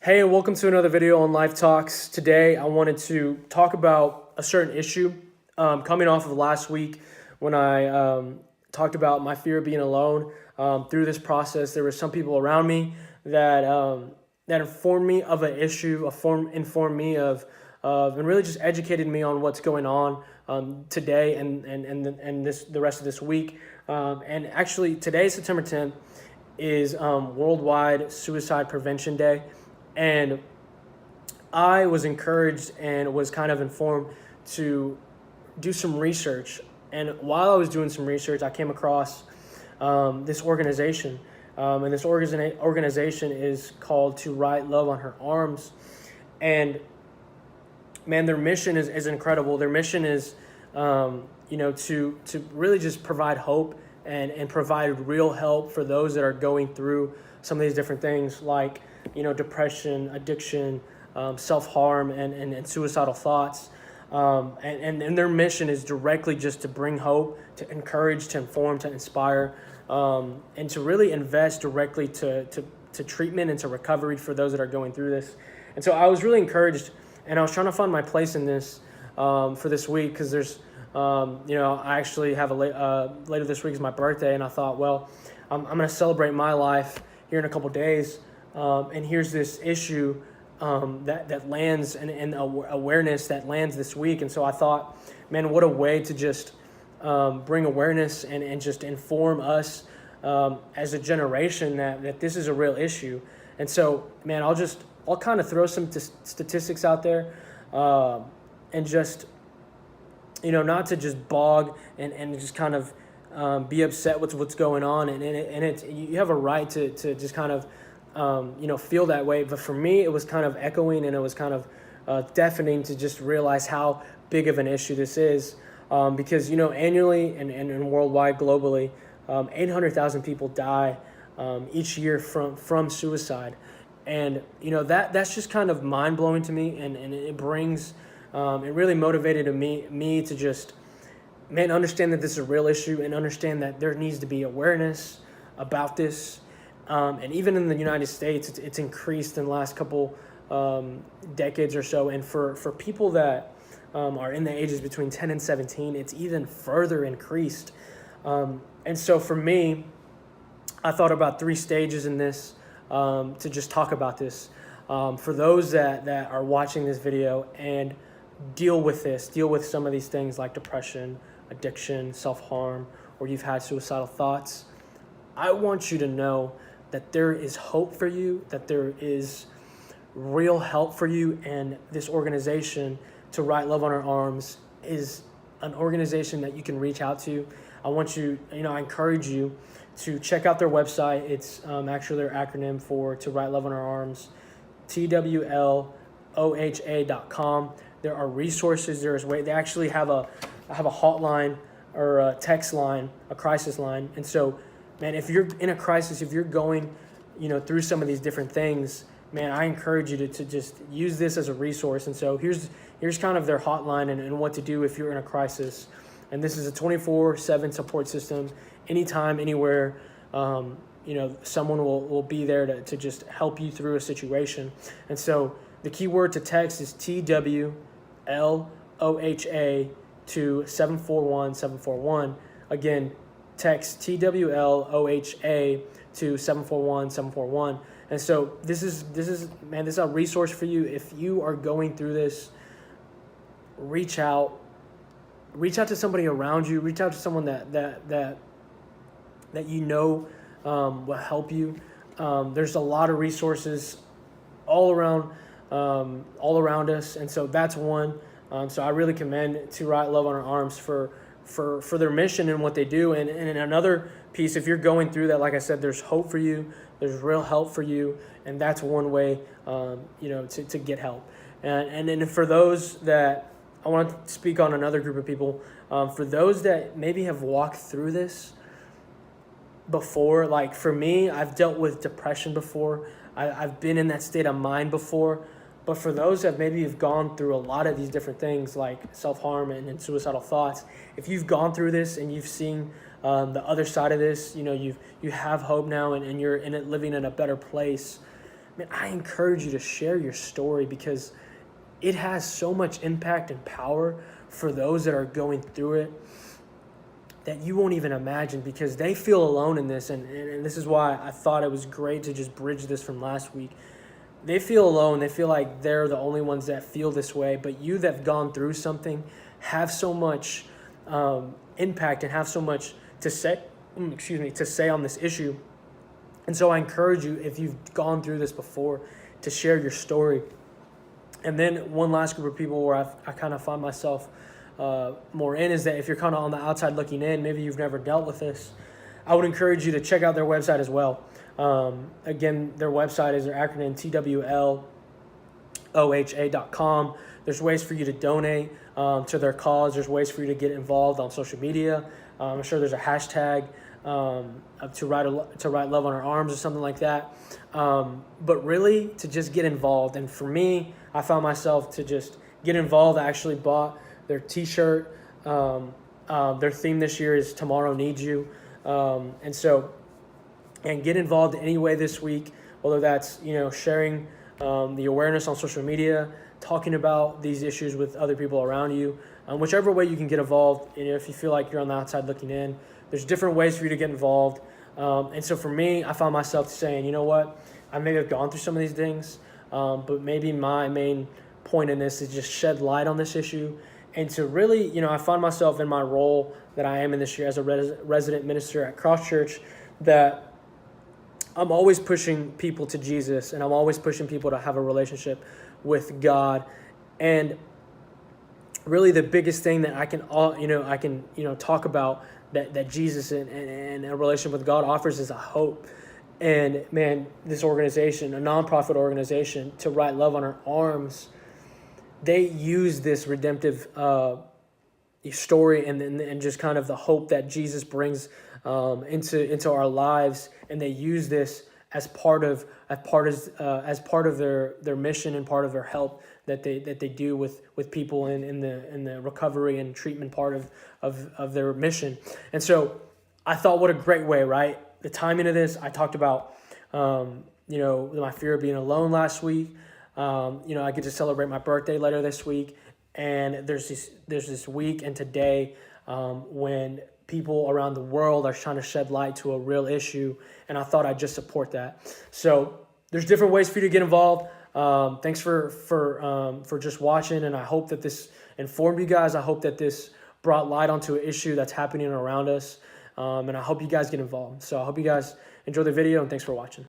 Hey, and welcome to another video on Life Talks. Today, I wanted to talk about a certain issue coming off of last week when I talked about my fear of being alone. Through this process, there were some people around me that informed me of an issue, informed me and really just educated me on what's going on today and the rest of this week. And actually, today, September 10th, is Worldwide Suicide Prevention Day. And I was encouraged and was kind of informed to do some research. And while I was doing some research, I came across this organization. And this organization is called To Write Love on Her Arms. And man, their mission is incredible. Their mission is, to really just provide hope and provide real help for those that are going through some of these different things like, depression, addiction, self-harm, and suicidal thoughts. And their mission is directly just to bring hope, to encourage, to inform, to inspire, and to really invest directly to treatment and to recovery for those that are going through this. And so I was really encouraged, and I was trying to find my place in this for this week because there's, I actually have later this week is my birthday, and I thought, well, I'm going to celebrate my life here in a couple days. And here's this issue that lands and awareness that lands this week. And so I thought, man, what a way to just bring awareness and just inform us as a generation that this is a real issue. And so, man, I'll kind of throw some statistics out there and just, not to just bog and just kind of be upset with what's going on. And you have a right to just kind of, feel that way. But for me, it was kind of echoing and it was kind of deafening to just realize how big of an issue this is. Because, annually and worldwide, globally, 800,000 people die each year from suicide. And, that's just kind of mind-blowing to me. And it brings, it really motivated me to just, understand that this is a real issue and understand that there needs to be awareness about this. And even in the United States, it's increased in the last couple decades or so. And for people that are in the ages between 10 and 17, it's even further increased. And so for me, I thought about 3 stages in this to just talk about this. For those that are watching this video and deal with some of these things like depression, addiction, self-harm, or you've had suicidal thoughts, I want you to know that there is hope for you, that there is real help for you, and this organization, To Write Love on Our Arms, is an organization that you can reach out to. I want you, I encourage you to check out their website. It's actually their acronym for To Write Love on Our Arms, TWLOHA.com. There are resources. They actually have a hotline or a text line, a crisis line, and so, man, if you're in a crisis, if you're going, through some of these different things, man, I encourage you to just use this as a resource. And so here's kind of their hotline and what to do if you're in a crisis. And this is a 24/7 support system, anytime, anywhere. Someone will be there to just help you through a situation. And so the key word to text is TWLOHA to 741-741. Again, text TWLOHA to 741-741. And so this is a resource for you. If you are going through this, reach out to somebody around you, reach out to someone that will help you. There's a lot of resources all around us, and so that's one. So I really commend To Write Love on Our Arms for their mission and what they do. And another piece, if you're going through that, like I said, there's hope for you, there's real help for you, and that's one way, to get help. And then for those that, I want to speak on another group of people, for those that maybe have walked through this before, like for me, I've dealt with depression before, I've been in that state of mind before. But for those that maybe have gone through a lot of these different things like self-harm and suicidal thoughts, if you've gone through this and you've seen the other side of this, you have hope now and you're in it living in a better place, man, I encourage you to share your story, because it has so much impact and power for those that are going through it that you won't even imagine, because they feel alone in this. And this is why I thought it was great to just bridge this from last week. They feel alone. They feel like they're the only ones that feel this way. But you that have gone through something have so much impact and have so much to say, to say on this issue. And so I encourage you, if you've gone through this before, to share your story. And then one last group of people where I kind of find myself more in is that if you're kind of on the outside looking in, maybe you've never dealt with this, I would encourage you to check out their website as well. Again, their website is their acronym TWLOHA.com. There's ways for you to donate to their cause. There's ways for you to get involved on social media. I'm sure there's a hashtag to write love on our arms or something like that. But really to just get involved. And for me, I found myself to just get involved. I actually bought their t-shirt. Their theme this year is Tomorrow Needs You. And get involved any way this week, whether that's, sharing the awareness on social media, talking about these issues with other people around you, whichever way you can get involved. If you feel like you're on the outside looking in, there's different ways for you to get involved. And so for me, I found myself saying, you know what, I may have gone through some of these things, but maybe my main point in this is just shed light on this issue. And to really, I find myself in my role that I am in this year as a resident minister at Cross Church, that I'm always pushing people to Jesus, and I'm always pushing people to have a relationship with God. And really the biggest thing that I can talk about that Jesus and a relationship with God offers is a hope. And man, this organization, a nonprofit organization, To Write Love on Our Arms, they use this redemptive story and just kind of the hope that Jesus brings into our lives, and they use this as part of their mission and part of their help that they do with people in the recovery and treatment part of their mission. And so I thought, what a great way, right? The timing of this, I talked about my fear of being alone last week. I get to celebrate my birthday later this week, and there's this week and today when people around the world are trying to shed light to a real issue, and I thought I'd just support that. So there's different ways for you to get involved. Thanks for just watching, and I hope that this informed you guys. I hope that this brought light onto an issue that's happening around us, and I hope you guys get involved. So I hope you guys enjoy the video, and thanks for watching.